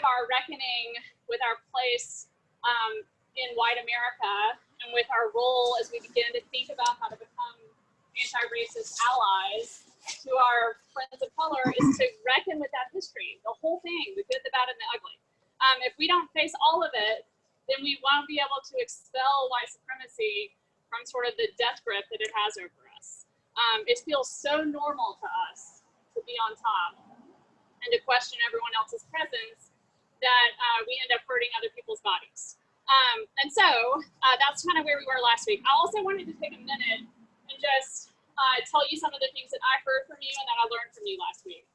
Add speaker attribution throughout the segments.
Speaker 1: Our reckoning with our place in white America and with our role as we begin to think about how to become anti-racist allies to our friends of color is to reckon with that history, the whole thing, the good, the bad, and the ugly. If we don't face all of it, then we won't be able to expel white supremacy from sort of the death grip that it has over us. It feels so normal to us to be on top and to question everyone else's presence that we end up hurting other people's bodies. And so that's kind of where we were last week. I also wanted to take a minute and just tell you some of the things that I heard from you and that I learned from you last week.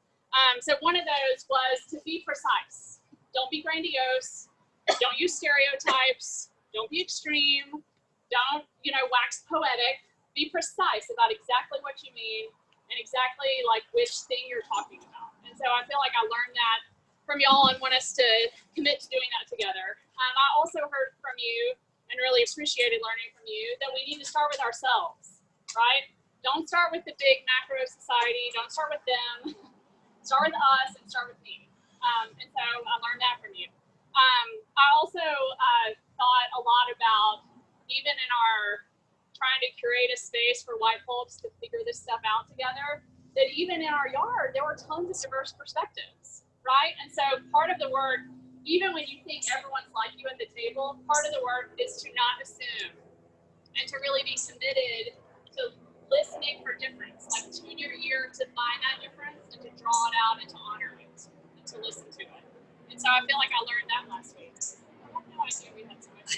Speaker 1: So one of those was to be precise. Don't be grandiose. Don't use stereotypes. Don't be extreme. Don't, wax poetic. Be precise about exactly what you mean and exactly like which thing you're talking about. And so I feel like I learned that from y'all and want us to commit to doing that together. I also heard from you and really appreciated learning from you that we need to start with ourselves, right? Don't start with the big macro society. Don't start with them. Start with us and start with me. And so I learned that from you. I also thought a lot about, even in our trying to curate a space for white folks to figure this stuff out together, that even in our yard, there were tons of diverse perspectives. Right? And so part of the work, even when you think everyone's like you at the table, part of the work is to not assume and to really be committed to listening for difference, like tune your ear to find that difference and to draw it out and to honor it and to listen to it. And so I feel like I learned that last week. I have no idea we had so much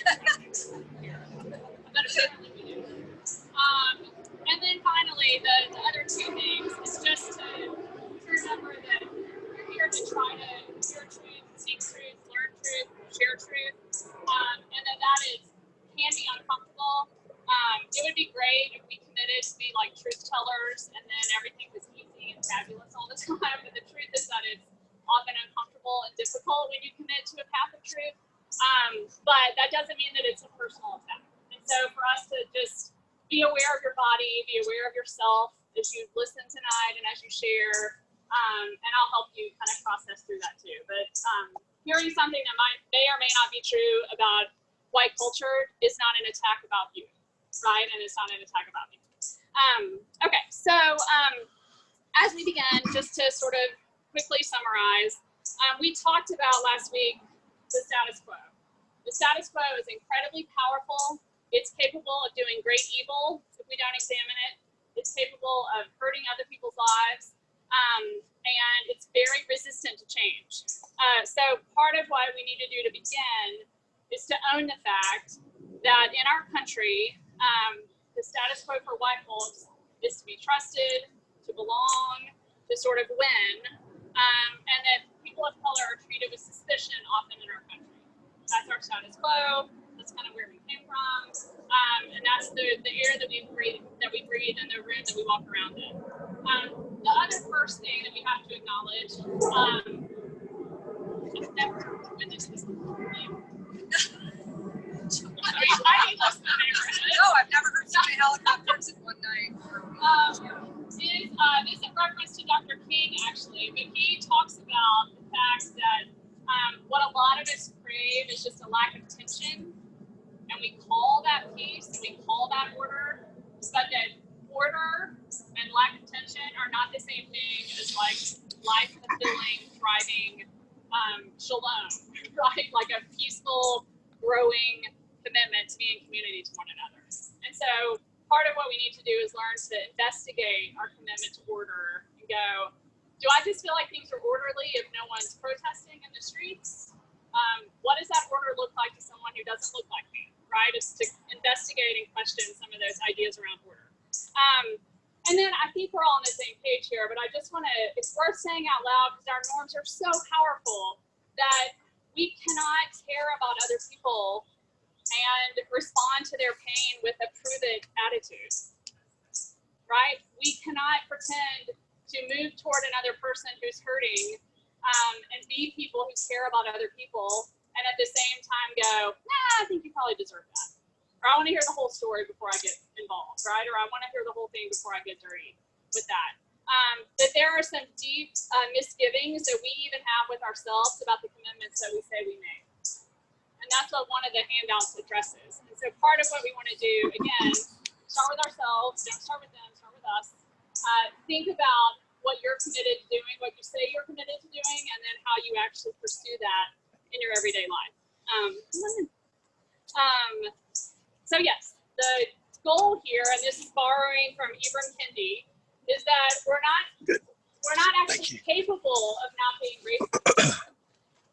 Speaker 1: here. But apparently we do. And then finally, the other two things is just to remember that here to try to hear truth, seek truth, learn truth, share truth, and that can be uncomfortable. It would be great if we committed to be like truth tellers and then everything was easy and fabulous all the time, but the truth is that it's often uncomfortable and difficult when you commit to a path of truth, but that doesn't mean that it's a personal attack. And so for us to just be aware of your body, be aware of yourself as you listen tonight and as you share, and I'll help you kind of process through that too. But hearing something that may or may not be true about white culture is not an attack about you, right? And it's not an attack about me. Okay, so as we begin, just to sort of quickly summarize, we talked about last week the status quo. The status quo is incredibly powerful. It's capable of doing great evil if we don't examine it. It's capable of hurting other people's lives. And it's very resistant to change. So part of what we need to do to begin is to own the fact that in our country, the status quo for white folks is to be trusted, to belong, to sort of win, and that people of color are treated with suspicion often in our country. That's our status quo. That's kind of where we came from, and that's the air that we breathe in the room that we walk around in. The other first thing that we have to acknowledge, I've never witnessed this before. I love the neighborhood.
Speaker 2: No, I've never heard so many helicopters in one night.
Speaker 1: This is in reference to Dr. King, actually, but he talks about the fact that what a lot of us crave is just a lack of tension, and we call that peace, and we call that order, but that order and lack of tension are not the same thing as like life-fulfilling, thriving shalom, right? Like a peaceful, growing commitment to be in community to one another. And so part of what we need to do is learn to investigate our commitment to order and go, do I just feel like things are orderly if no one's protesting in the streets? What does that order look like to someone who doesn't look like me, right? It's to investigate and question some of those ideas around order. And then I think we're all on the same page here, but I just want to, it's worth saying out loud because our norms are so powerful that we cannot care about other people and respond to their pain with a prove-it attitude, right? We cannot pretend to move toward another person who's hurting and be people who care about other people and at the same time go, nah, I think you probably deserve that. Or I want to hear the whole story before I get involved, right? Or I want to hear the whole thing before I get dirty with that. that there are some deep misgivings that we even have with ourselves about the commitments that we say we make. And that's what one of the handouts addresses. And so part of what we want to do, again, start with ourselves, don't start with them, start with us. Think about what you're committed to doing, what you say you're committed to doing, and then how you actually pursue that in your everyday life. So yes, the goal here, and this is borrowing from Ibram Kendi, is that we're not actually capable of not being racist.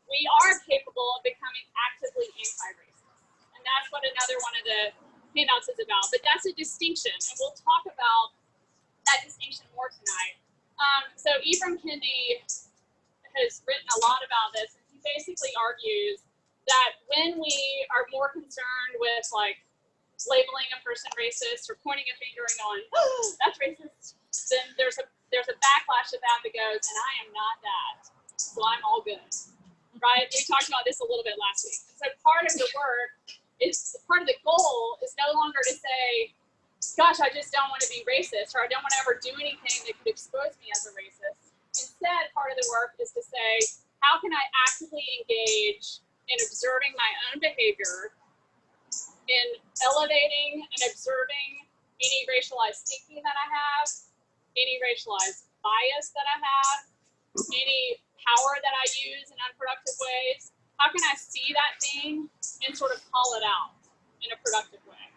Speaker 1: We are capable of becoming actively anti-racist. And that's what another one of the handouts is about. But that's a distinction, and we'll talk about that distinction more tonight. So Ibram Kendi has written a lot about this, and he basically argues that when we are more concerned with like labeling a person racist or pointing a finger and going, oh, that's racist, then there's a backlash of that goes, and I am not that, so I'm all good, right? We talked about this a little bit last week. So part of the work is, part of the goal is no longer to say, gosh, I just don't want to be racist, or I don't want to ever do anything that could expose me as a racist. Instead, part of the work is to say, how can I actively engage in observing my own behavior, in elevating and observing any racialized thinking that I have, any racialized bias that I have, any power that I use in unproductive ways. How can I see that thing and sort of call it out in a productive way?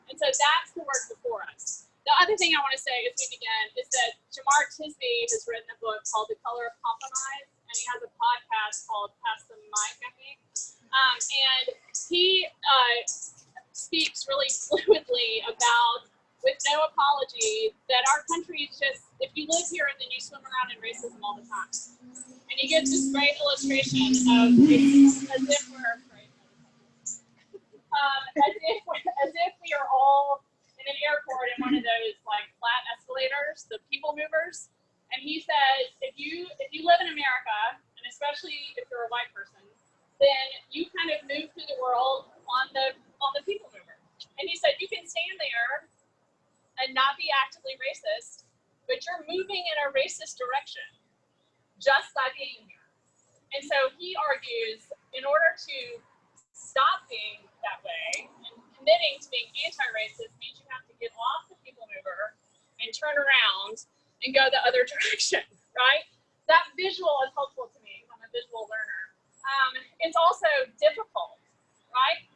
Speaker 1: And so that's the work before us. The other thing I want to say as we begin is that Jamar Tisby has written a book called The Color of Compromise, and he has a podcast called Pass the Mic, I think. And he speaks really fluidly about, with no apology, that our country is just, if you live here, then you swim around in racism all the time. And he gives this great illustration of as if we're as if we are all in an airport in one of those like flat escalators, the people movers. And he says, if you live in America, and especially if you're a white person, then you kind of move through the world on the people mover. And he said you can stand there and not be actively racist, but you're moving in a racist direction just by being here. And so he argues, in order to stop being that way and committing to being anti-racist means you have to get off the people mover and turn around and go the other direction, right? That visual is helpful to me. I'm a visual learner. It's also difficult, right?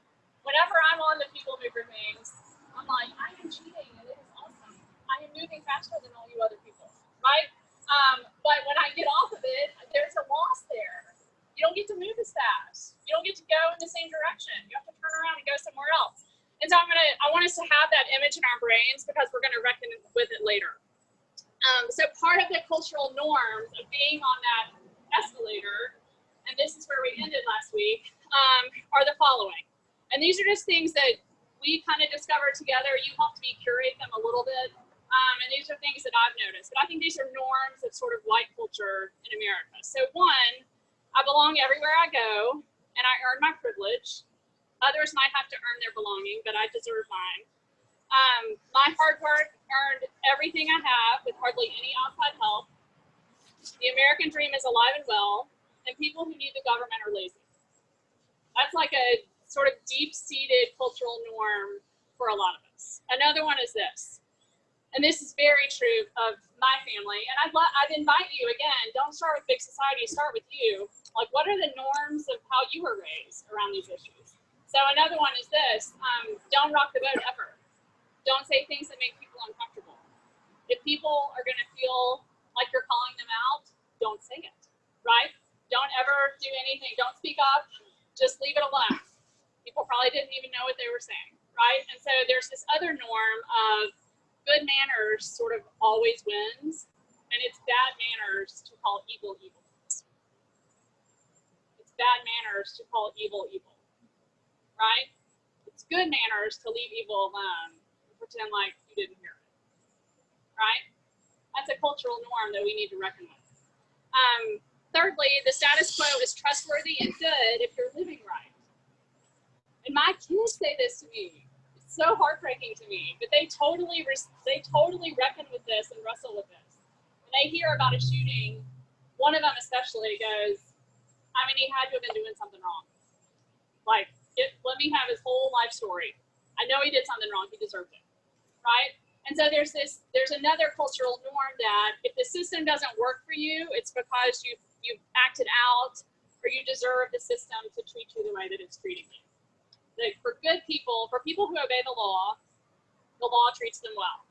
Speaker 1: Whenever I'm on the people mover things, I'm like, I am cheating and it is awesome. I am moving faster than all you other people, right? But when I get off of it, there's a loss there. You don't get to move as fast. You don't get to go in the same direction. You have to turn around and go somewhere else. And so I want us to have that image in our brains because we're going to reckon with it later. So part of the cultural norms of being on that escalator, and this is where we ended last week, are the following. And these are just things that we kind of discovered together. You helped me curate them a little bit. And these are things that I've noticed. But I think these are norms of sort of white culture in America. So one, I belong everywhere I go, and I earn my privilege. Others might have to earn their belonging, but I deserve mine. My hard work earned everything I have with hardly any outside help. The American dream is alive and well, and people who need the government are lazy. That's like a sort of deep-seated cultural norm for a lot of us. Another one is this, and this is very true of my family, and I'd invite you, again, don't start with big society, start with you. Like, what are the norms of how you were raised around these issues? So another one is this, don't rock the boat ever. Don't say things that make people uncomfortable. If people are gonna feel like you're calling them out, don't say it, right? Don't ever do anything, don't speak up, just leave it alone. People probably didn't even know what they were saying, right? And so there's this other norm of good manners sort of always wins, and it's bad manners to call evil evil. It's bad manners to call evil evil, right? It's good manners to leave evil alone and pretend like you didn't hear it, right? That's a cultural norm that we need to reckon with. Thirdly, the status quo is trustworthy and good if you're living right. And my kids say this to me. It's so heartbreaking to me, but they totally reckon with this and wrestle with this. And they hear about a shooting, one of them especially goes, I mean, he had to have been doing something wrong. Like, let me have his whole life story. I know he did something wrong. He deserved it, right? And so there's another cultural norm that if the system doesn't work for you, it's because you've acted out or you deserve the system to treat you the way that it's treating you. Like for good people, for people who obey the law treats them well.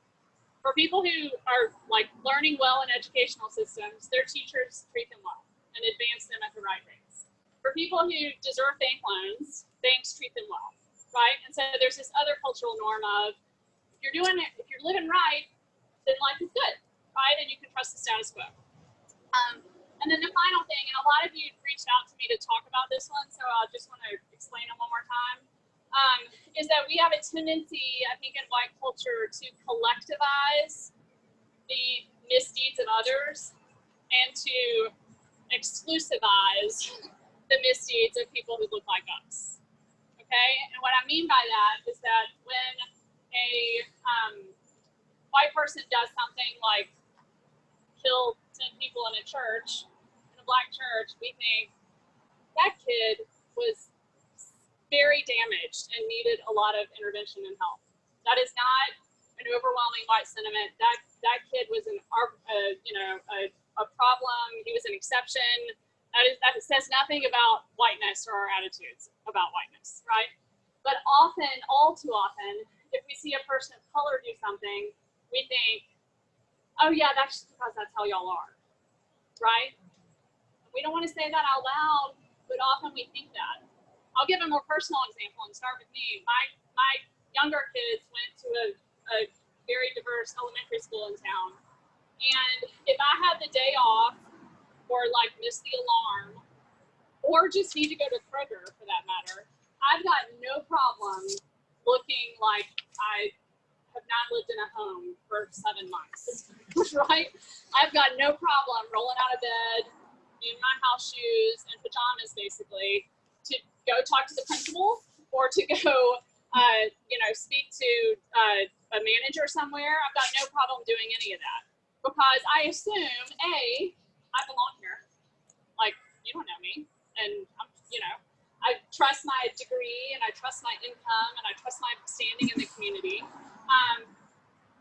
Speaker 1: For people who are like learning well in educational systems, their teachers treat them well and advance them at the right rates. For people who deserve bank loans, banks treat them well, right? And so there's this other cultural norm of if you're living right, then life is good, right? And you can trust the status quo. And then the final thing, and a lot of you reached out to me to talk about this one, so I just want to explain it one more time, is that we have a tendency, I think, in white culture to collectivize the misdeeds of others and to exclusivize the misdeeds of people who look like us, okay? And what I mean by that is that when a white person does something like kill 10 people in a church, in a black church, we think that kid was very damaged and needed a lot of intervention and help. That is not an overwhelming white sentiment. That kid was a problem. He was an exception. That says nothing about whiteness or our attitudes about whiteness, right? But often, all too often, if we see a person of color do something, we think, oh yeah, that's just because that's how y'all are, right? We don't want to say that out loud, but often we think that. I'll give a more personal example and start with me. My younger kids went to a very diverse elementary school in town. And if I had the day off or like miss the alarm or just need to go to Kroger for that matter, I've got no problem looking like I have not lived in a home for 7 months, right? I've got no problem rolling out of bed in my house shoes and pajamas basically to go talk to the principal or to go speak to a manager somewhere. I've got no problem doing any of that because I assume I belong here. Like, you don't know me, and I trust my degree and I trust my income and I trust my standing in the community.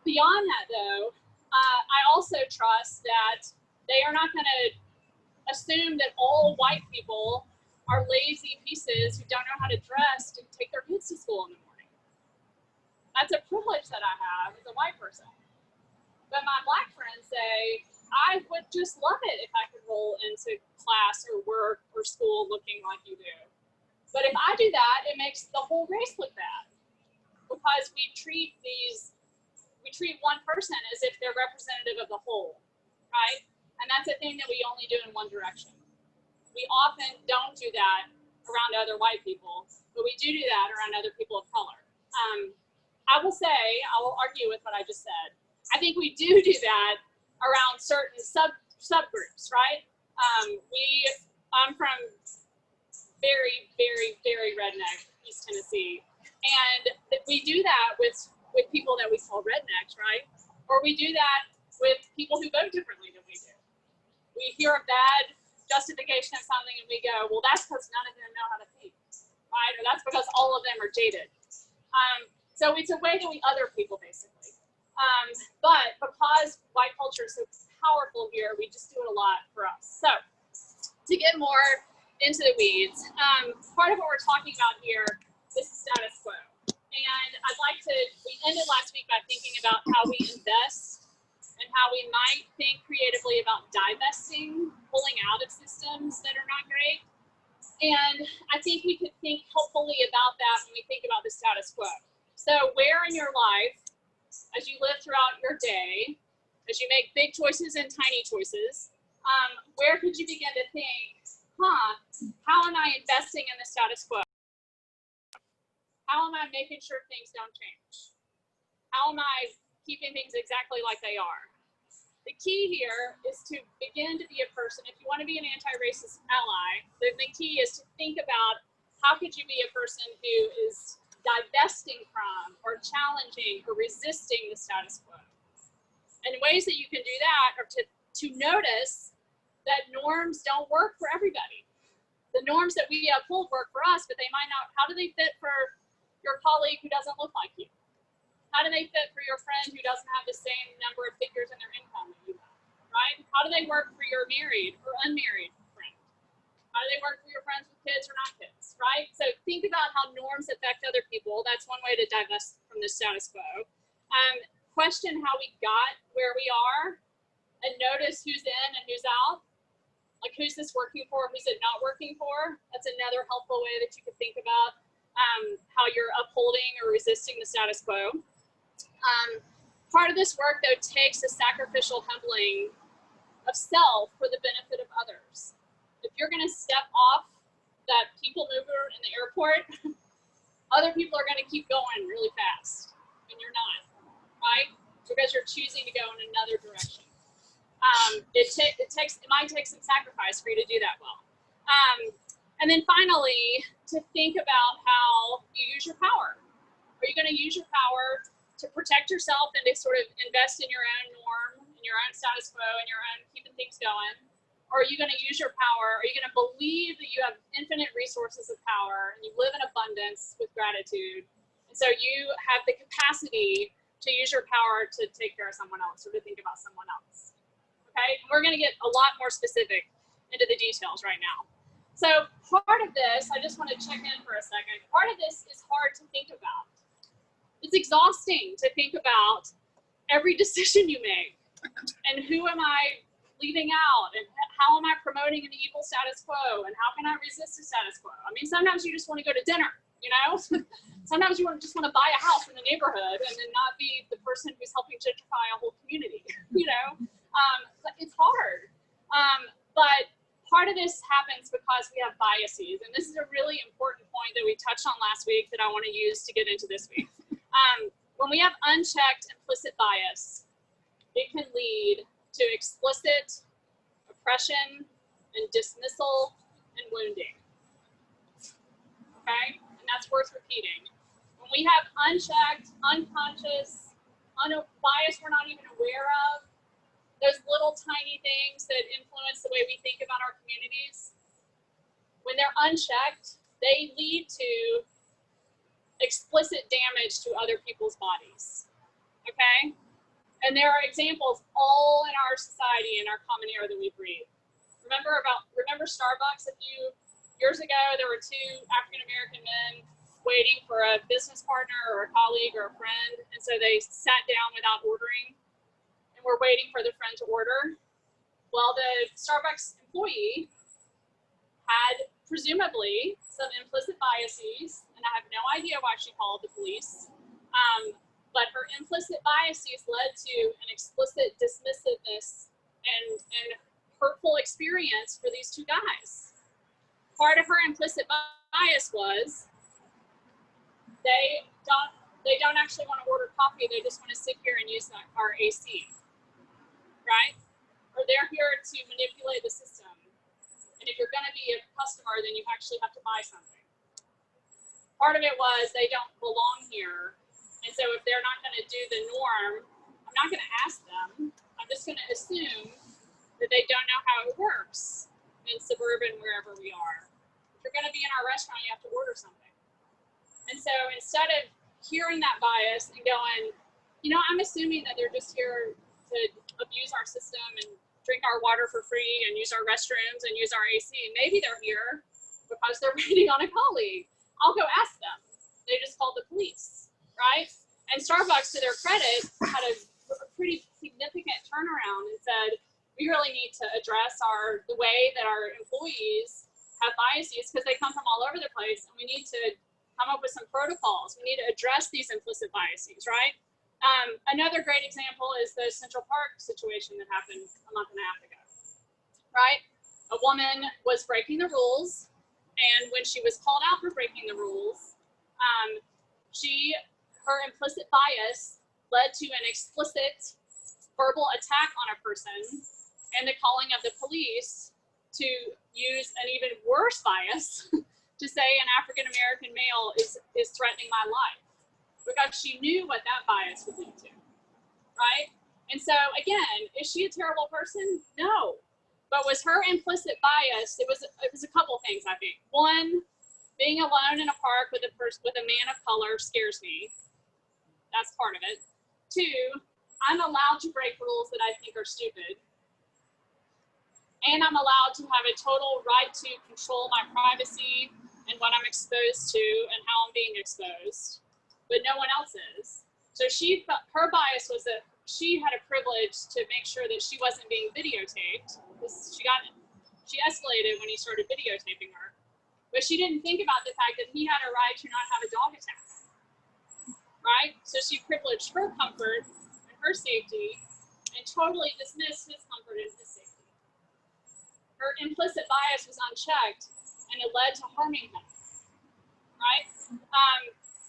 Speaker 1: Beyond that though, I also trust that they are not going to assume that all white people are lazy pieces who don't know how to dress to take their kids to school in the morning. That's a privilege that I have as a white person. But my black friends say, I would just love it if I could roll into class or work or school looking like you do. But if I do that, it makes the whole race look bad because we treat one person as if they're representative of the whole, right? And that's a thing that we only do in one direction. We often don't do that around other white people, but we do that around other people of color. I will argue with what I just said. I think we do that around certain subgroups, right? I'm from very, very, very redneck East Tennessee. And we do that with people that we call rednecks, right? Or we do that with people who vote differently than we do. We hear a bad justification of something and we go, well, that's because none of them know how to think, right? Or that's because all of them are jaded. So it's a way that we other people, basically. But because white culture is so powerful here, we just do it a lot for us. So to get more into the weeds, part of what we're talking about here is the status quo. And we ended last week by thinking about how we invest and how we might think creatively about divesting, pulling out of systems that are not great. And I think we could think helpfully about that when we think about the status quo. So where in your life, as you live throughout your day, as you make big choices and tiny choices, where could you begin to think, how am I investing in the status quo? How am I making sure things don't change? How am I keeping things exactly like they are? The key here is to begin to be a person. If you want to be an anti-racist ally, then the key is to think about how could you be a person who is divesting from or challenging or resisting the status quo. And ways that you can do that are to to notice that norms don't work for everybody. The norms that we uphold work for us, but they might not. How do they fit for your colleague who doesn't look like you? How do they fit for your friend who doesn't have the same number of figures in their income that you have, right? How do they work for your married or unmarried friend? How do they work for your friends with kids or not kids, right? So think about how norms affect other people. That's one way to divest from the status quo. Question how we got where we are and notice who's in and who's out. Like, who's this working for? Who's it not working for? That's another helpful way that you could think about how you're upholding or resisting the status quo. Part of this work, though, takes a sacrificial humbling of self for the benefit of others. If you're going to step off that people mover in the airport, other people are going to keep going really fast, and you're not, right? Because you're choosing to go in another direction. It might take some sacrifice for you to do that well. And then finally, to think about how you use your power. Are you going to use your power to protect yourself and to sort of invest in your own norm, in your own status quo, and your own keeping things going? Or are you going to use your power? Are you going to believe that you have infinite resources of power and you live in abundance with gratitude? And so you have the capacity to use your power to take care of someone else or to think about someone else. Okay, and we're going to get a lot more specific into the details right now. So part of this, I just want to check in for a second. Part of this is hard to think about. It's exhausting to think about every decision you make and who am I leaving out and how am I promoting an evil status quo and how can I resist the status quo? I mean, sometimes you just want to go to dinner, you know? Sometimes you just want to buy a house in the neighborhood and then not be the person who's helping gentrify a whole community, you know? But it's hard. But part of this happens because we have biases. And this is a really important point that we touched on last week that I want to use to get into this week. When we have unchecked implicit bias, it can lead to explicit oppression and dismissal and wounding. Okay? And that's worth repeating. When we have unchecked, unconscious, bias we're not even aware of, those little tiny things that influence the way we think about our communities, when they're unchecked, they lead to explicit damage to other people's bodies, okay? And there are examples all in our society, in our common air that we breathe. Remember Starbucks? A few years ago, there were two African-American men waiting for a business partner or a colleague or a friend, and so they sat down without ordering. We're waiting for the friend to order. Well, the Starbucks employee had presumably some implicit biases, and I have no idea why she called the police, but her implicit biases led to an explicit dismissiveness and hurtful experience for these two guys. Part of her implicit bias was they don't actually want to order coffee, they just want to sit here and use our AC. Right? Or they're here to manipulate the system. And if you're going to be a customer, then you actually have to buy something. Part of it was they don't belong here. And so if they're not going to do the norm, I'm not going to ask them. I'm just going to assume that they don't know how it works in suburban, wherever we are. If you're going to be in our restaurant, you have to order something. And so instead of hearing that bias and going, you know, I'm assuming that they're just here to abuse our system and drink our water for free and use our restrooms and use our AC. Maybe they're here because they're waiting on a colleague. I'll go ask them. They just called the police, right? And Starbucks, to their credit, had a pretty significant turnaround and said, we really need to address the way that our employees have biases because they come from all over the place, and we need to come up with some protocols. We need to address these implicit biases, right? Another great example is the Central Park situation that happened a month and a half ago, right? A woman was breaking the rules, and when she was called out for breaking the rules, her implicit bias led to an explicit verbal attack on a person and the calling of the police to use an even worse bias to say an African-American male is threatening my life, because she knew what that bias would lead to, right? And so again, is she a terrible person? No. But was her implicit bias, it was a couple things, I think. One, being alone in a park with a man of color scares me. That's part of it. Two, I'm allowed to break rules that I think are stupid. And I'm allowed to have a total right to control my privacy and what I'm exposed to and how I'm being exposed, but no one else is. So her bias was that she had a privilege to make sure that she wasn't being videotaped. She escalated when he started videotaping her, but she didn't think about the fact that he had a right to not have a dog attack, right? So she privileged her comfort and her safety and totally dismissed his comfort and his safety. Her implicit bias was unchecked and it led to harming him, right?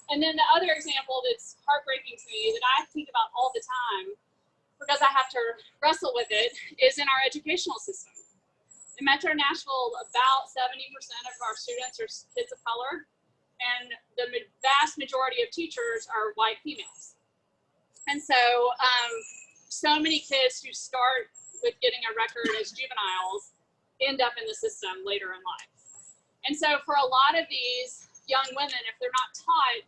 Speaker 1: And then the other example that's heartbreaking to me that I think about all the time because I have to wrestle with it is in our educational system. In Metro Nashville, about 70% of our students are kids of color, and the vast majority of teachers are white females. And so, so many kids who start with getting a record as juveniles end up in the system later in life. And so for a lot of these young women, if they're not taught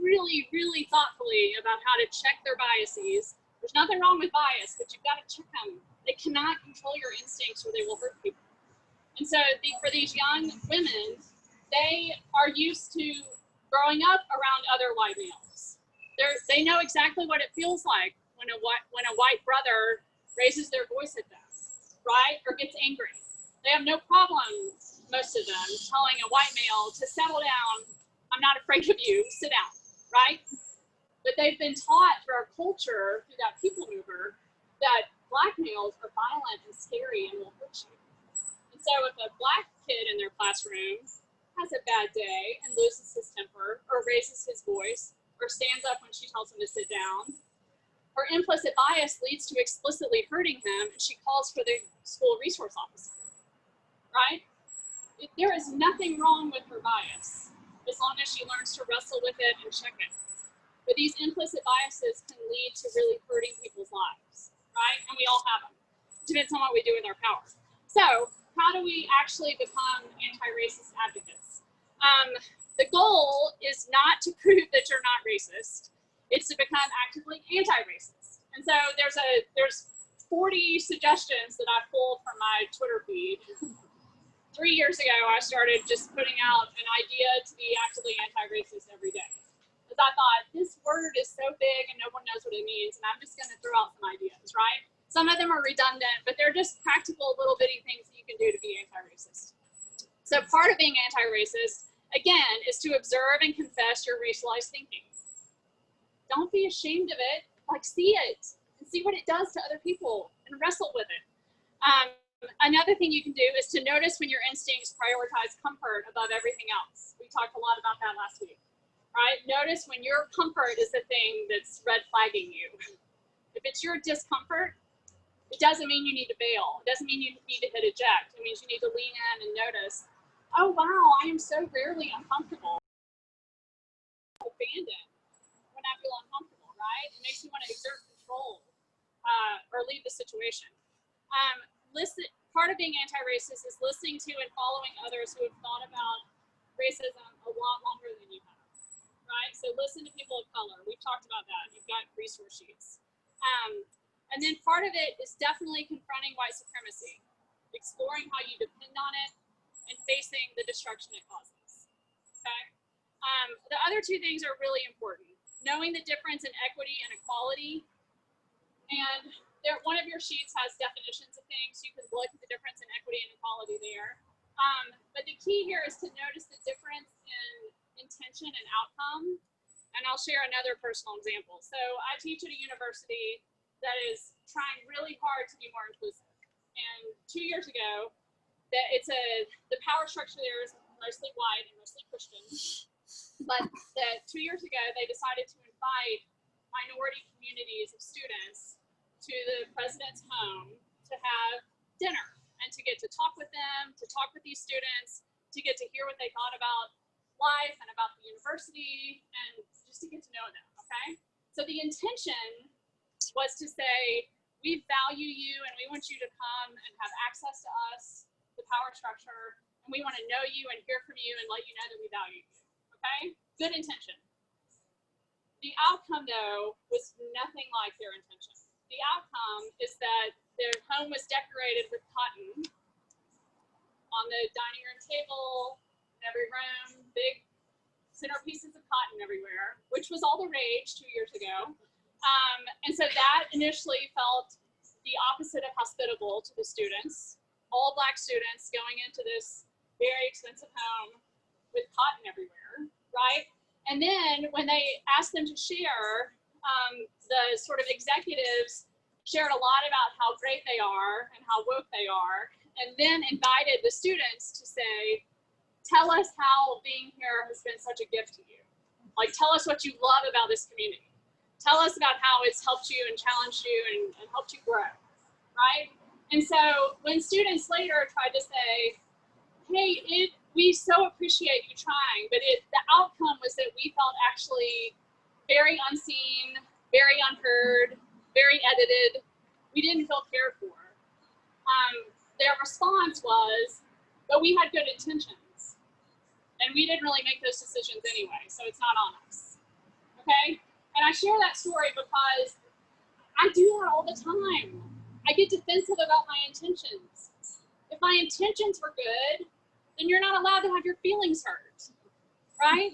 Speaker 1: really, really thoughtfully about how to check their biases, there's nothing wrong with bias, but you've got to check them. They cannot control your instincts or they will hurt people. And so for these young women, they are used to growing up around other white males. They know exactly what it feels like when a white brother raises their voice at them, right? Or gets angry. They have no problem, most of them, telling a white male to settle down. I'm not afraid of you, sit down, right? But they've been taught through our culture, through that people mover, that Black males are violent and scary and will hurt you. And so if a Black kid in their classroom has a bad day and loses his temper or raises his voice or stands up when she tells him to sit down, her implicit bias leads to explicitly hurting him and she calls for the school resource officer, right? There is nothing wrong with her bias as long as she learns to wrestle with it and check it. But these implicit biases can lead to really hurting people's lives, right? And we all have them. It depends on what we do with our power. So how do we actually become anti-racist advocates? The goal is not to prove that you're not racist. It's to become actively anti-racist. And so there's 40 suggestions that I pulled from my Twitter feed. 3 years ago, I started just putting out an idea to be actively anti-racist every day. Because I thought, this word is so big and no one knows what it means, and I'm just going to throw out some ideas, right? Some of them are redundant, but they're just practical little bitty things that you can do to be anti-racist. So part of being anti-racist, again, is to observe and confess your racialized thinking. Don't be ashamed of it, like see it, and see what it does to other people, and wrestle with it. Another thing you can do is to notice when your instincts prioritize comfort above everything else. We talked a lot about that last week. Right? Notice when your comfort is the thing that's red flagging you. If it's your discomfort, it doesn't mean you need to bail. It doesn't mean you need to hit eject. It means you need to lean in and notice, oh wow, I am so rarely uncomfortable. Abandoned when I feel uncomfortable, right? It makes me want to exert control or leave the situation. Part of being anti-racist is listening to and following others who have thought about racism a lot longer than you have. Right? So listen to people of color. We've talked about that. You've got resource sheets. And then part of it is definitely confronting white supremacy, exploring how you depend on it, and facing the destruction it causes. Okay? The other two things are really important. Knowing the difference in equity and equality. And one of your sheets has definitions of things. You can look at the difference in equity and equality there. But the key here is to notice the difference in intention and outcome, and I'll share another personal example. So I teach at a university that is trying really hard to be more inclusive, and 2 years ago, the power structure there is mostly white and mostly Christian, but 2 years ago they decided to invite minority communities of students to the president's home to have dinner and to get to talk with them, to talk with these students, to get to hear what they thought about life and about the university, and just to get to know them, okay? So the intention was to say, we value you and we want you to come and have access to us, the power structure, and we want to know you and hear from you and let you know that we value you. Okay? Good intention. The outcome, though, was nothing like their intention. The outcome is that their home was decorated with cotton on the dining room table, in every room, big centerpieces of cotton everywhere, which was all the rage 2 years ago. And so that initially felt the opposite of hospitable to the students. All Black students going into this very expensive home with cotton everywhere, right? And then when they asked them to share, the sort of executives shared a lot about how great they are and how woke they are, and then invited the students to say, tell us how being here has been such a gift to you. Like, tell us what you love about this community. Tell us about how it's helped you and challenged you and helped you grow, right? And so when students later tried to say, hey, we so appreciate you trying, but the outcome was that we felt actually very unseen, very unheard, very edited. We didn't feel cared for. Their response was, but we had good intentions. And we didn't really make those decisions anyway, so it's not on us, okay? And I share that story because I do that all the time. I get defensive about my intentions. If my intentions were good, then you're not allowed to have your feelings hurt, right?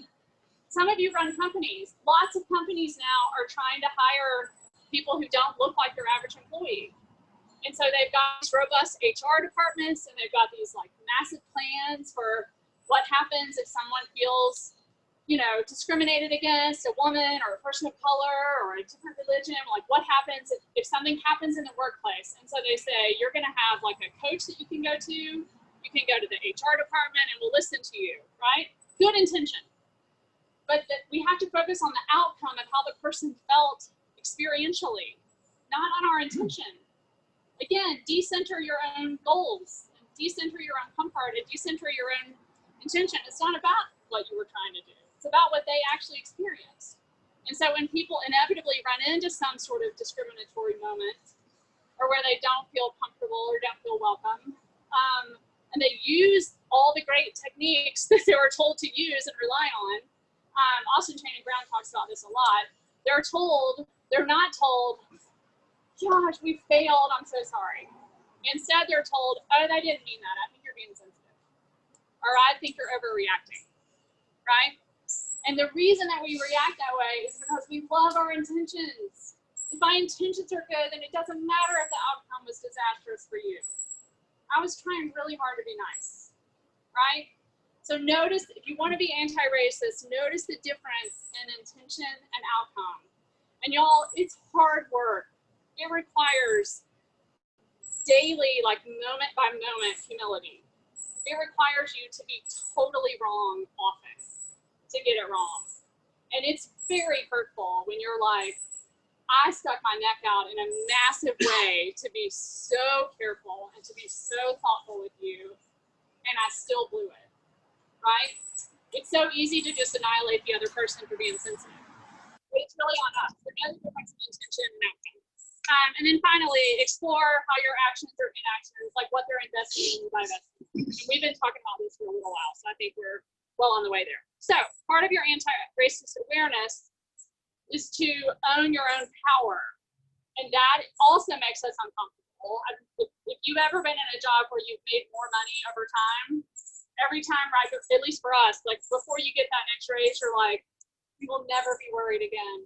Speaker 1: Some of you run companies. Lots of companies now are trying to hire people who don't look like their average employee. And so they've got these robust HR departments, and they've got these like massive plans for what happens if someone feels, discriminated against, a woman or a person of color or a different religion. Like, what happens if something happens in the workplace? And so they say, you're going to have like a coach that you can go to. You can go to the HR department and we'll listen to you, right? Good intention. But we have to focus on the outcome of how the person felt experientially, not on our intention. Again, decenter your own goals, and decenter your own comfort, and decenter your own intention. It's not about what you were trying to do. It's about what they actually experienced. And so when people inevitably run into some sort of discriminatory moment, or where they don't feel comfortable or don't feel welcome, and they use all the great techniques that they were told to use and rely on, Austin Channing Brown talks about this a lot. They're not told, gosh, we failed, I'm so sorry. Instead, they're told, oh, I didn't mean that. I think you're being sensitive. Or I think you're overreacting, right? And the reason that we react that way is because we love our intentions. If my intentions are good, then it doesn't matter if the outcome was disastrous for you. I was trying really hard to be nice, right? So notice, if you want to be anti-racist, notice the difference in intention and outcome. And y'all, it's hard work. It requires daily, like moment by moment humility. It requires you to be totally wrong often to get it wrong. And it's very hurtful when you're like, I stuck my neck out in a massive way to be so careful and to be so thoughtful with you, and I still blew it. Right? It's so easy to just annihilate the other person for being sensitive. But it's really on us. So know the difference in intention and outcome. And then finally, explore how your actions or inactions, like what they're investing in by divesting. And we've been talking about this for a little while, so I think we're well on the way there. So part of your anti-racist awareness is to own your own power. And that also makes us uncomfortable. If you've ever been in a job where you've made more money over time, every time, right, at least for us, like before you get that next raise, you're like, you will never be worried again.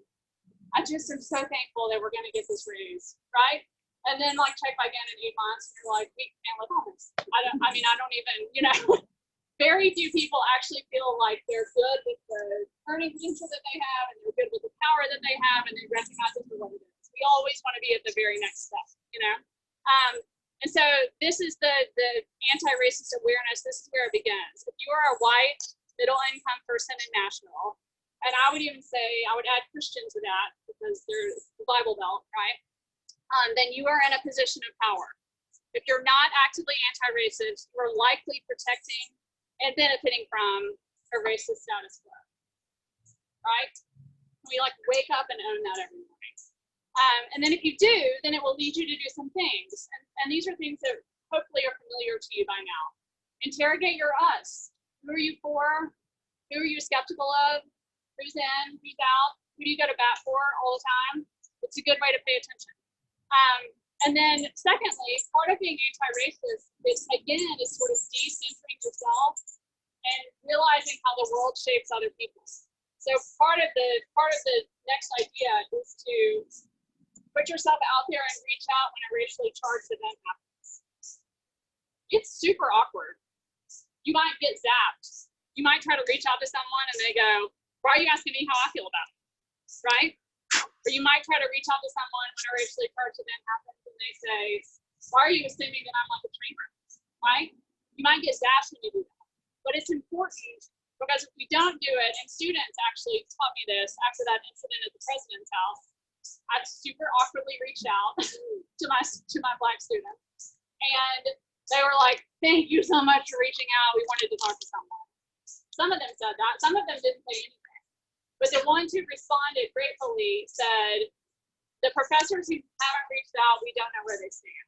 Speaker 1: I just am so thankful that we're going to get this raise, right? And then like check back in 8 months, and you're like, we can't live on this. I don't even, very few people actually feel like they're good with the earning potential that they have, and they're good with the power that they have, and they recognize it for what it is. We always want to be at the very next step, And so this is the anti-racist awareness. This is where it begins. If you are a white, middle-income person in Nashville, and I would even say, I would add Christian to that because there's the Bible Belt, right? Then you are in a position of power. If you're not actively anti-racist, you are likely protecting and benefiting from a racist status quo, right? We like wake up and own that every morning. And then if you do, then it will lead you to do some things. And these are things that hopefully are familiar to you by now. Interrogate your us. Who are you for? Who are you skeptical of? Who's in? Who's out? Who do you go to bat for all the time? It's a good way to pay attention. And then secondly, part of being anti-racist is, again, is sort of decentering yourself and realizing how the world shapes other people. So part of the next idea is to put yourself out there and reach out when a racially charged event happens. It's super awkward. You might get zapped. You might try to reach out to someone and they go, why are you asking me how I feel about it, right? Or you might try to reach out to someone when a racially charged event happens and they say, why are you assuming that I'm like a train wreck, right? You might get zapped when you do that. But it's important because if we don't do it, and students actually taught me this after that incident at the president's house, I super awkwardly reached out to my Black students. And they were like, thank you so much for reaching out. We wanted to talk to someone. Some of them said that. Some of them didn't say anything. But the ones who responded gratefully said, the professors who haven't reached out, we don't know where they stand.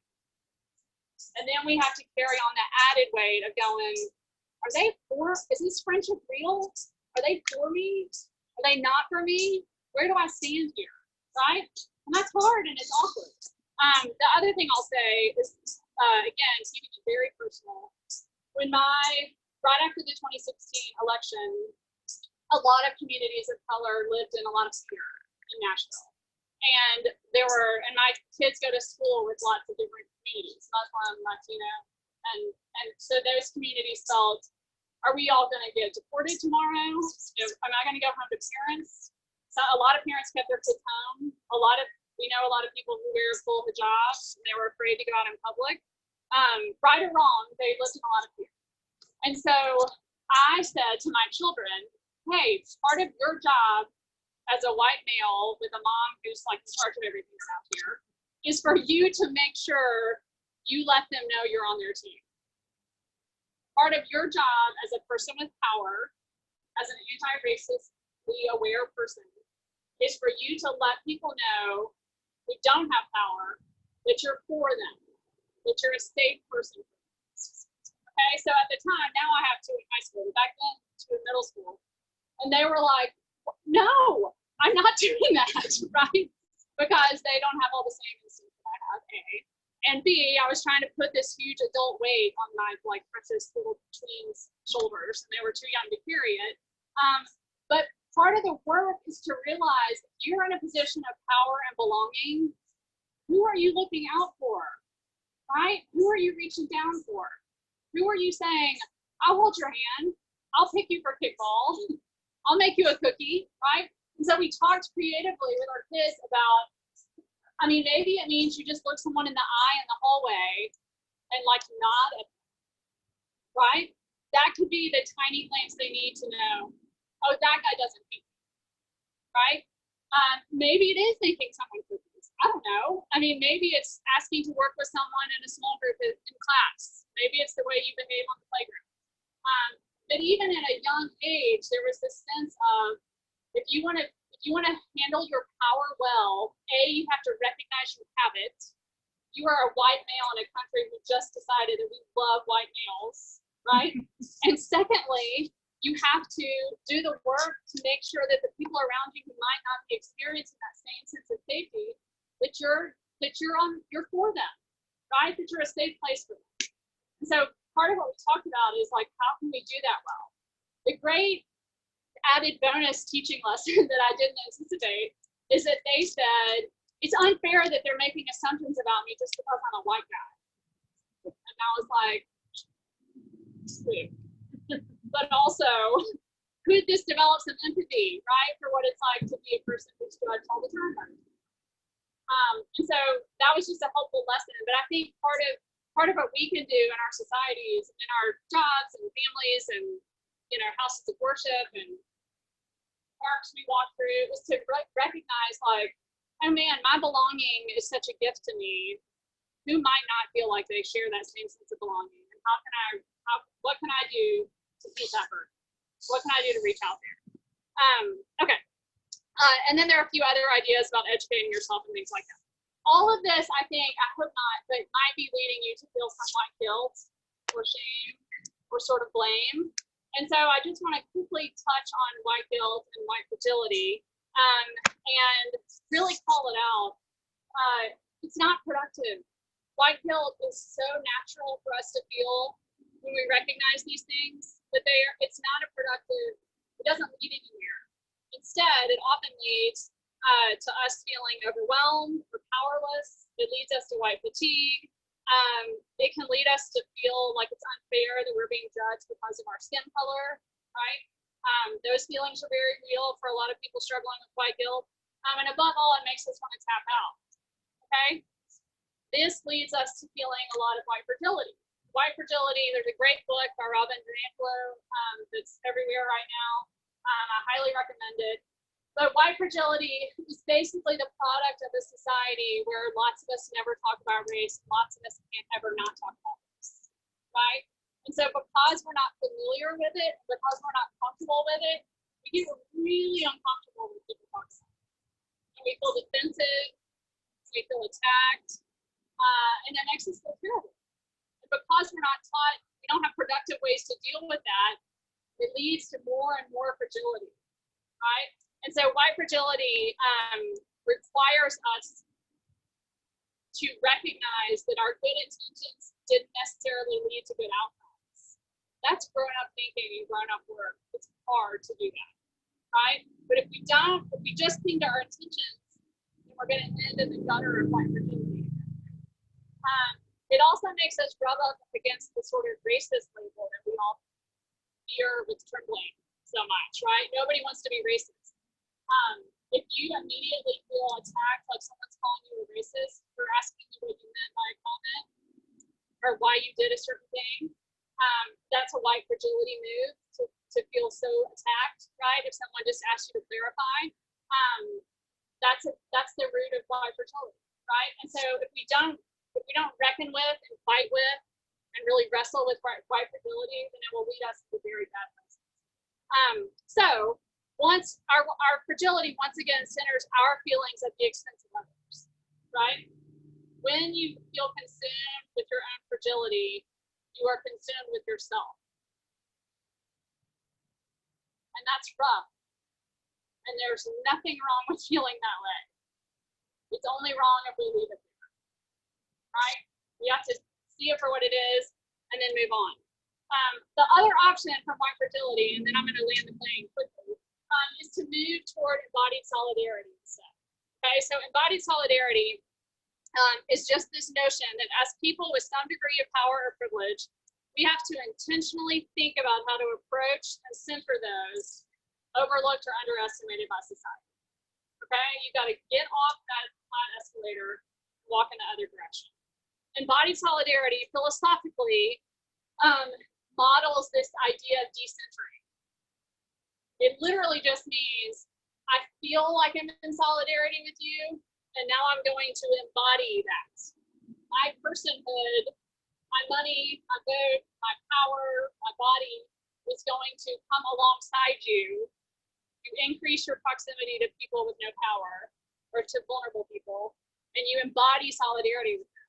Speaker 1: And then we have to carry on that added weight of going, is this friendship real? Are they for me? Are they not for me? Where do I stand here, right? And that's hard and it's awkward. The other thing I'll say is, again, keeping it very personal. Right after the 2016 election, a lot of communities of color lived in a lot of fear in Nashville. And my kids go to school with lots of different communities, Muslim, Latino, and so those communities felt, are we all gonna get deported tomorrow? Am I gonna go home to parents? So a lot of parents kept their kids home. We know a lot of people who wear full hijabs, and they were afraid to go out in public. Right or wrong, they lived in a lot of fear. And so I said to my children, hey, part of your job as a white male with a mom who's like in charge of everything around here is for you to make sure you let them know you're on their team. Part of your job as a person with power, as an anti-racistly aware person, is for you to let people know who don't have power that you're for them, that you're a safe person for them. Okay, so at the time, now I have two in high school, back then two in middle school, and they were like, no, I'm not doing that, right? Because they don't have all the same instincts that I have, A. And B, I was trying to put this huge adult weight on my like precious little tweens' shoulders, and they were too young to carry it. But part of the work is to realize if you're in a position of power and belonging, who are you looking out for, right? Who are you reaching down for? Who are you saying, I'll hold your hand, I'll pick you for kickball, I'll make you a cookie, right? And so we talked creatively with our kids about, maybe it means you just look someone in the eye in the hallway and like nod at them, right? That could be the tiny glance they need to know, oh, that guy doesn't hate me, right? Maybe it is making someone cookies. I don't know. Maybe it's asking to work with someone in a small group in class. Maybe it's the way you behave on the playground. But even at a young age, there was this sense of, if you want to handle your power well, A, you have to recognize you have it. You are a white male in a country who just decided that we love white males, right? And secondly, you have to do the work to make sure that the people around you who might not be experiencing that same sense of safety, that you're for them, right? That you're a safe place for them. And so part of what we talked about is like, how can we do that well? The great added bonus teaching lesson that I didn't anticipate is that they said, it's unfair that they're making assumptions about me just because I'm a white guy. And I was like, sweet. But also, could this develop some empathy, right, for what it's like to be a person who's judged all the time? And so that was just a helpful lesson. But I think part of what we can do in our societies, in our jobs and families and houses of worship and parks we walk through, is to recognize like, oh man, my belonging is such a gift to me. Who might not feel like they share that same sense of belonging? And what can I do to keep that hurt? What can I do to reach out there? Okay. And then there are a few other ideas about educating yourself and things like that. All of this, I think, I hope not, but might be leading you to feel somewhat guilt or shame or sort of blame. And so I just want to quickly touch on white guilt and white fragility and really call it out. It's not productive. White guilt is so natural for us to feel when we recognize these things, but it's not a productive, it doesn't lead anywhere. Instead, it often leads to us feeling overwhelmed or powerless. It leads us to white fatigue. It can lead us to feel like it's unfair that we're being judged because of our skin color, right? Those feelings are very real for a lot of people struggling with white guilt. And above all, it makes us want to tap out, okay? This leads us to feeling a lot of white fragility. White fragility, there's a great book by Robin DiAngelo that's everywhere right now. I highly recommend it. But white fragility is basically the product of a society where lots of us never talk about race, and lots of us can't ever not talk about race, right? And so because we're not familiar with it, because we're not comfortable with it, we get really uncomfortable when people talk about it. And we feel defensive, we feel attacked, and that makes us feel terrible. And because we're not taught, we don't have productive ways to deal with that, it leads to more and more fragility, right? And so white fragility requires us to recognize that our good intentions didn't necessarily lead to good outcomes. That's grown-up thinking and grown-up work. It's hard to do that, right? But if we just think to our intentions, then we're going to end in the gutter of white fragility. It also makes us rub up against the sort of racist label that we all fear with trembling so much, right? Nobody wants to be racist. If you immediately feel attacked, like someone's calling you a racist or asking you what you meant by a comment or why you did a certain thing, that's a white fragility move to feel so attacked, right? If someone just asks you to clarify, that's the root of white fragility, right? And so if we don't reckon with and fight with and really wrestle with white fragility, then it will lead us to very bad places. So once our fragility once again centers our feelings at the expense of others, right? When you feel consumed with your own fragility, you are consumed with yourself. And that's rough. And there's nothing wrong with feeling that way. It's only wrong if we leave it there, right? We have to see it for what it is and then move on. The other option for white fragility, and then I'm going to land the plane quickly, is to move toward embodied solidarity instead. Okay, so embodied solidarity is just this notion that as people with some degree of power or privilege, we have to intentionally think about how to approach and center those overlooked or underestimated by society. Okay, you got to get off that flat escalator and walk in the other direction. Embodied solidarity philosophically models this idea of decentering. It literally just means I feel like I'm in solidarity with you, and now I'm going to embody that. My personhood, my money, my vote, my power, my body is going to come alongside you to increase your proximity to people with no power or to vulnerable people, and you embody solidarity with them.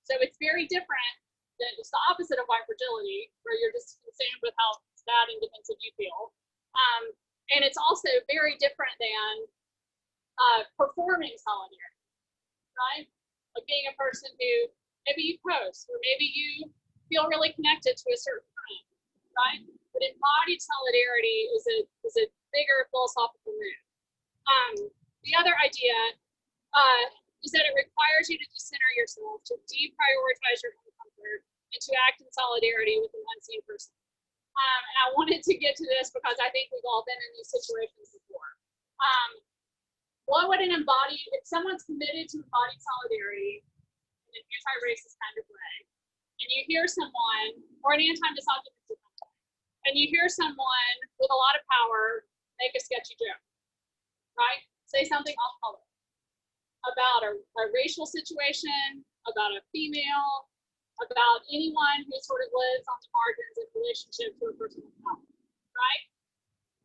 Speaker 1: So it's very different than it's the opposite of white fragility, where you're just consumed with how sad and defensive you feel. And it's also very different than performing solidarity, right? Like being a person who maybe you post, or maybe you feel really connected to a certain friend, right? But embodied solidarity is a bigger philosophical move. The other idea is that it requires you to decenter yourself, to deprioritize your own comfort, and to act in solidarity with an unseen person. And I wanted to get to this because I think we've all been in these situations before. What would if someone's committed to embodied solidarity in an anti-racist kind of way, and you hear someone, or an anti-misogynistic kind of way, and you hear someone with a lot of power make a sketchy joke, right? Say something off color about a racial situation, about a female, about anyone who sort of lives on the margins in relationship to a person of power, right?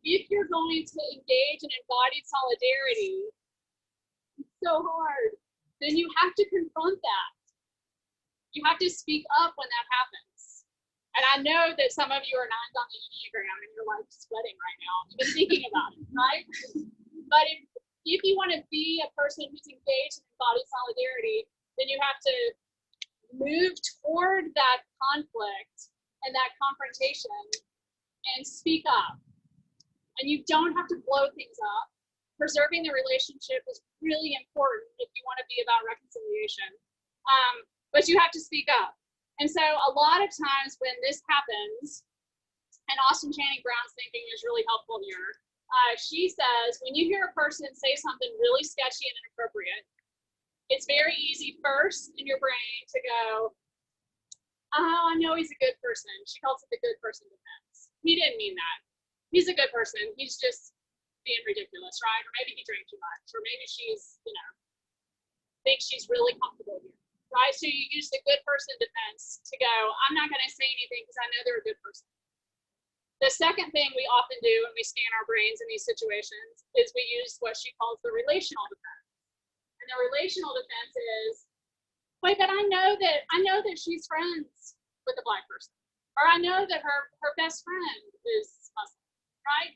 Speaker 1: if you're going to engage in embodied solidarity, it's so hard, then you have to confront that. You have to speak up when that happens. And I know that some of you are 9s on the Enneagram and you're like sweating right now, even thinking about it, right? But if you want to be a person who's engaged in embodied solidarity, then you have to move toward that conflict and that confrontation and speak up. And you don't have to blow things up. Preserving the relationship is really important if you want to be about reconciliation. But you have to speak up. And so a lot of times when this happens, and Austin Channing Brown's thinking is really helpful here, she says, when you hear a person say something really sketchy and inappropriate, it's very easy first in your brain to go, oh, I know he's a good person. She calls it the good person defense. He didn't mean that. He's a good person. He's just being ridiculous, right? Or maybe he drank too much, or maybe she's, thinks she's really comfortable here, right? So you use the good person defense to go, I'm not going to say anything because I know they're a good person. The second thing we often do when we scan our brains in these situations is we use what she calls the relational defense. And the relational defense is, wait, but I know that she's friends with a Black person, or I know that her best friend is Muslim, right?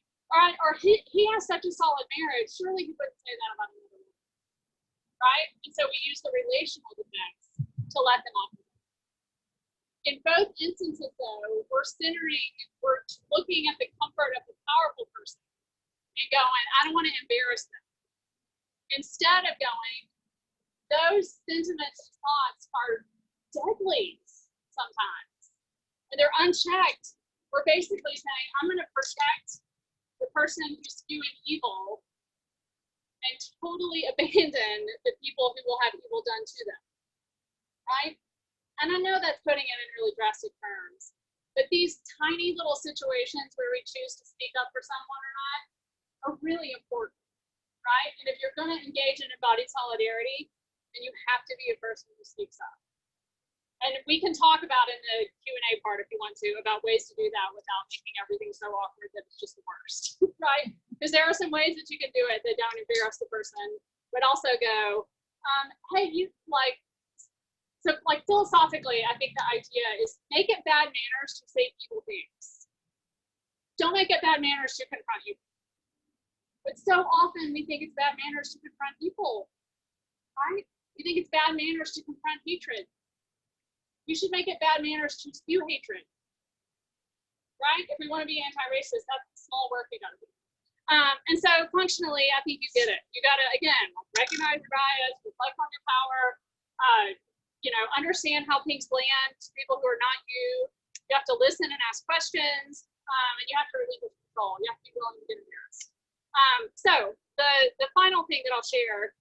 Speaker 1: Or he has such a solid marriage. Surely he wouldn't say that about another woman, right? And so we use the relational defense to let them off. In both instances, though, we're looking at the comfort of the powerful person and going, I don't want to embarrass them. Instead of going, those sentiments and thoughts are deadly sometimes, and they're unchecked. We're basically saying, I'm going to protect the person who's spewing evil and totally abandon the people who will have evil done to them, right? And I know that's putting it in really drastic terms, but these tiny little situations where we choose to speak up for someone or not are really important, right? And if you're going to engage in embodied solidarity, then you have to be a person who speaks up. And we can talk about in the Q&A part, if you want to, about ways to do that without making everything so awkward that it's just the worst, right? Because there are some ways that you can do it that don't embarrass the person, but also go, hey, so philosophically, I think the idea is make it bad manners to say evil things. Don't make it bad manners to confront evil. But so often we think it's bad manners to confront evil, right? We think it's bad manners to confront hatred. You should make it bad manners to spew hatred, right? If we want to be anti-racist, that's the small work we gotta do. And so functionally, I think you get it. You gotta, again, recognize your bias, reflect on your power, understand how things land to people who are not you. You have to listen and ask questions, and you have to relinquish control. You have to be willing to get embarrassed. So the final thing that I'll share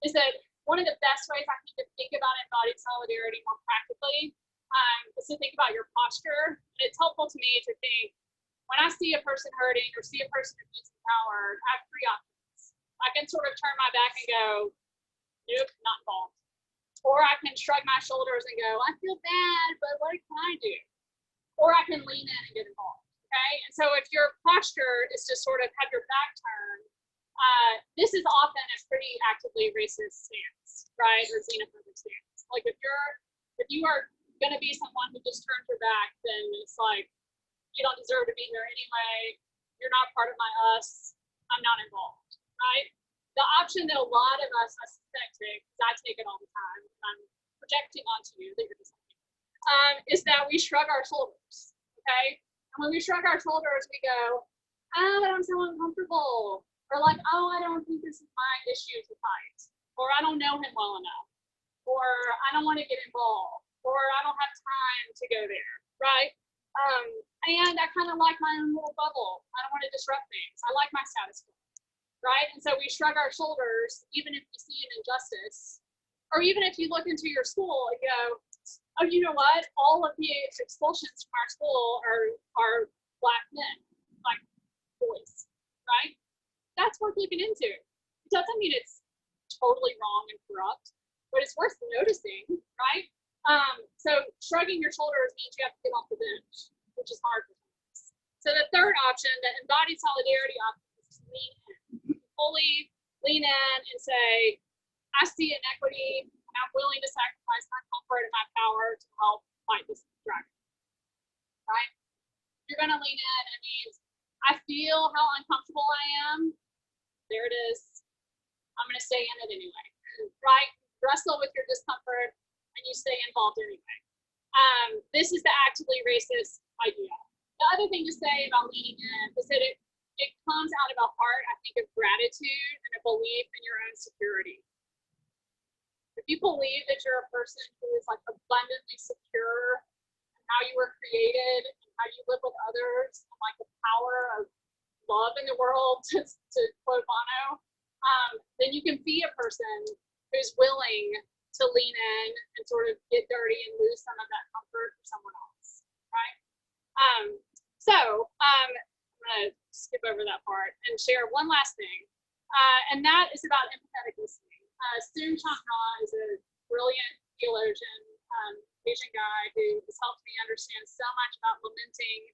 Speaker 1: is that one of the best ways I think to think about embodied solidarity more practically is to think about your posture. And it's helpful to me to think, when I see a person hurting or see a person abusing power, I have 3 options. I can sort of turn my back and go, nope, not involved. Or I can shrug my shoulders and go, I feel bad, but what can I do? Or I can lean in and get involved, okay? And so if your posture is to sort of have your back turned, this is often a pretty actively racist stance, right? Or xenophobic stance. Like if you are gonna be someone who just turns your back, then it's like, you don't deserve to be here anyway. You're not part of my us. I'm not involved, right? The option that a lot of us, I suspect, because I take it all the time, I'm projecting onto you that you're just is that we shrug our shoulders, okay? And when we shrug our shoulders, we go, oh, but I'm so uncomfortable. Or like, oh, I don't think this is my issue to fight. Or I don't know him well enough. Or I don't want to get involved. Or I don't have time to go there, right? And I kind of like my own little bubble. I don't want to disrupt things. I like my status quo, right? And so we shrug our shoulders, even if we see an injustice. Or even if you look into your school and go, oh, you know what? All of the expulsions from our school are Black men, Black boys, right? That's worth looking into. It doesn't mean it's totally wrong and corrupt, but it's worth noticing, right? So shrugging your shoulders means you have to get off the bench, which is hard for us. So So the third option, the embodied solidarity option, is to lean in. Fully lean in and say, I see inequity, and I'm willing to sacrifice my comfort and my power to help fight this dragon. Right? If you're going to lean in, it means I feel how uncomfortable I am. There it is. I'm going to stay in it anyway. Right? Wrestle with your discomfort, and you stay involved anyway. This is the actively racist idea. The other thing to say about leaning in is that it comes out of a heart, I think, of gratitude and a belief in your own security. If you believe that you're a person who is like abundantly secure in how you were created and how you live with others, and like the power of love in the world, to quote Bono, then you can be a person who's willing to lean in and sort of get dirty and lose some of that comfort for someone else, right? I'm gonna skip over that part and share one last thing, and that is about empathetic listening. Soong Chang Ha is a brilliant theologian, Asian guy who has helped me understand so much about lamenting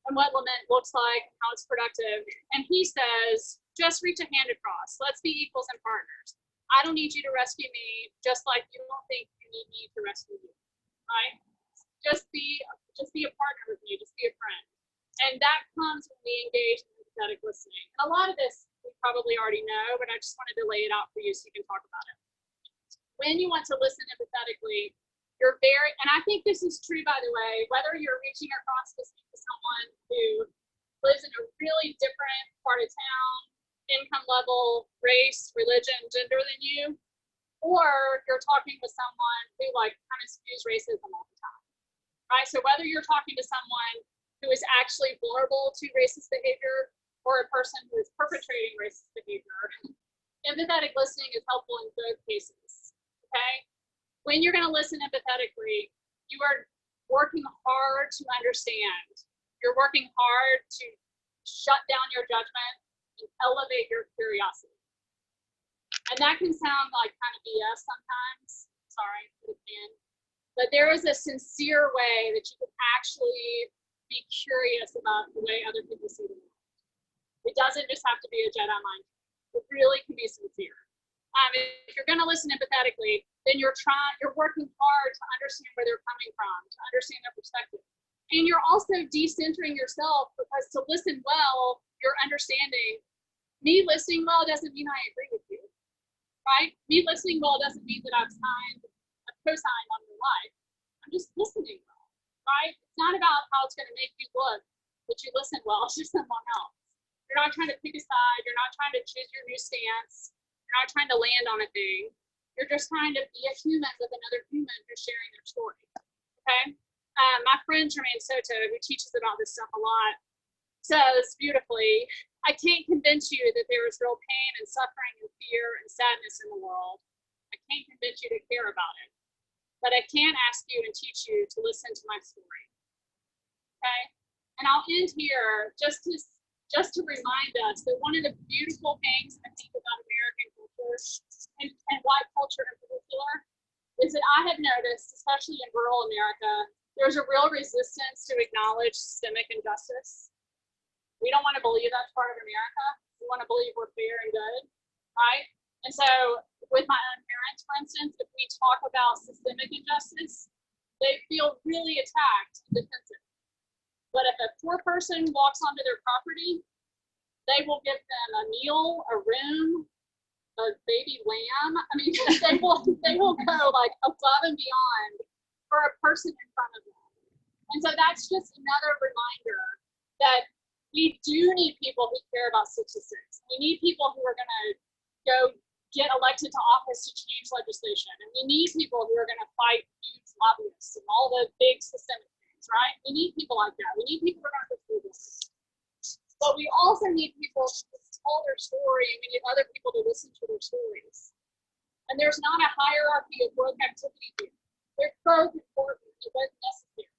Speaker 1: and what lament looks like, how it's productive. And he says, just reach a hand across. Let's be equals and partners. I don't need you to rescue me, just like you don't think you need me to rescue you, right? Just be a partner with me, just be a friend. And that comes when we engage in empathetic listening. And a lot of this we probably already know, but I just wanted to lay it out for you so you can talk about it. When you want to listen empathetically, you're very, and I think this is true, by the way, whether you're reaching across to speak to someone who lives in a really different part of town, income level, race, religion, gender than you, or you're talking with someone who like kind of spews racism all the time, right? So whether you're talking to someone who is actually vulnerable to racist behavior or a person who is perpetrating racist behavior, empathetic listening is helpful in both cases, okay? When you're gonna listen empathetically, you are working hard to understand. You're working hard to shut down your judgment and elevate your curiosity. And that can sound like kind of BS sometimes, sorry, it can. But there is a sincere way that you can actually be curious about the way other people see the world. It doesn't just have to be a Jedi mind. It really can be sincere. If you're going to listen empathetically, then you're working hard to understand where they're coming from, to understand their perspective. And you're also decentering yourself, because to listen well, you're understanding. Me listening well doesn't mean I agree with you, right? Me listening well doesn't mean that I've co-signed on your life. I'm just listening well, right? It's not about how it's going to make you look that you listen well to someone else. You're not trying to pick a side. You're not trying to choose your new stance. You're not trying to land on a thing. You're just trying to be a human with another human who's sharing their story, okay? My friend Jermaine Soto, who teaches about this stuff a lot, says beautifully, I can't convince you that there is real pain and suffering and fear and sadness in the world. I can't convince you to care about it. But I can ask you and teach you to listen to my story, okay? And I'll end here just to remind us that one of the beautiful things I think about American culture and white culture in particular is that I have noticed, especially in rural America, there's a real resistance to acknowledge systemic injustice. We don't want to believe that's part of America. We want to believe we're fair and good, right? And so with my own parents, for instance, if we talk about systemic injustice, they feel really attacked and defensive. But if a poor person walks onto their property, they will give them a meal, a room, a baby lamb. I mean, they will go like above and beyond for a person in front of them. And so that's just another reminder that we do need people who care about statistics. We need people who are going to go get elected to office to change legislation. And we need people who are going to fight huge lobbyists and all the big systemic things, right? We need people like that. We need people who are going to do this. But we also need people to tell their story, and we need other people to listen to their stories. And there's not a hierarchy of woke activity here. They're both important, they're both necessary.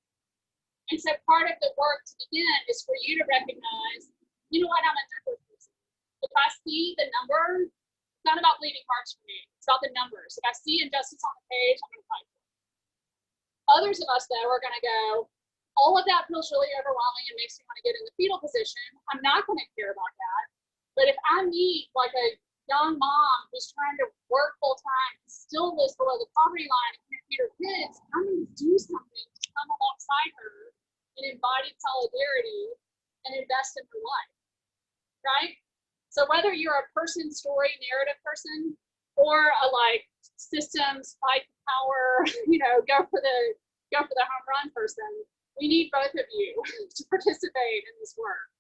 Speaker 1: And so part of the work to begin is for you to recognize, you know what, I'm a number person. If I see the number, it's not about bleeding hearts for me, it's about the numbers. If I see injustice on the page, I'm going to fight for it. Others of us, though, are going to go, all of that feels really overwhelming and makes me want to get in the fetal position, I'm not going to care about that. But if I meet like a young mom who's trying to work full time, still lives below the poverty line and can't feed her kids, I'm going to do something to come alongside her in embodied solidarity and invest in her life, right? So whether you're a person, story, narrative person, or a like systems, fight the power, go for the home run person, we need both of you to participate in this work.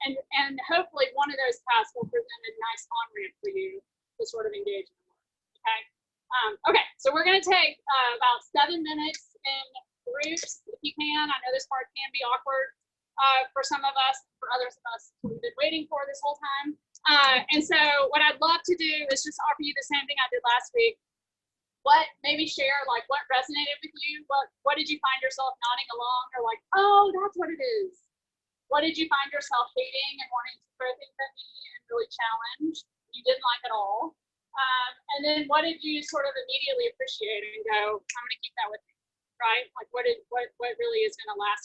Speaker 1: And hopefully one of those paths will present a nice on-ramp for you to sort of engage in the work, okay? Okay, so we're gonna take about 7 minutes in groups, if you can. I know this part can be awkward for some of us, for others of us we've been waiting for this whole time. And so what I'd love to do is just offer you the same thing I did last week. Maybe share like what resonated with you, what did you find yourself nodding along, or like, oh, that's what it is. What did you find yourself hating and wanting to throw things at me and really challenge? You didn't like at all. And then what did you sort of immediately appreciate and go, I'm going to keep that with me, right? Like what really is going to last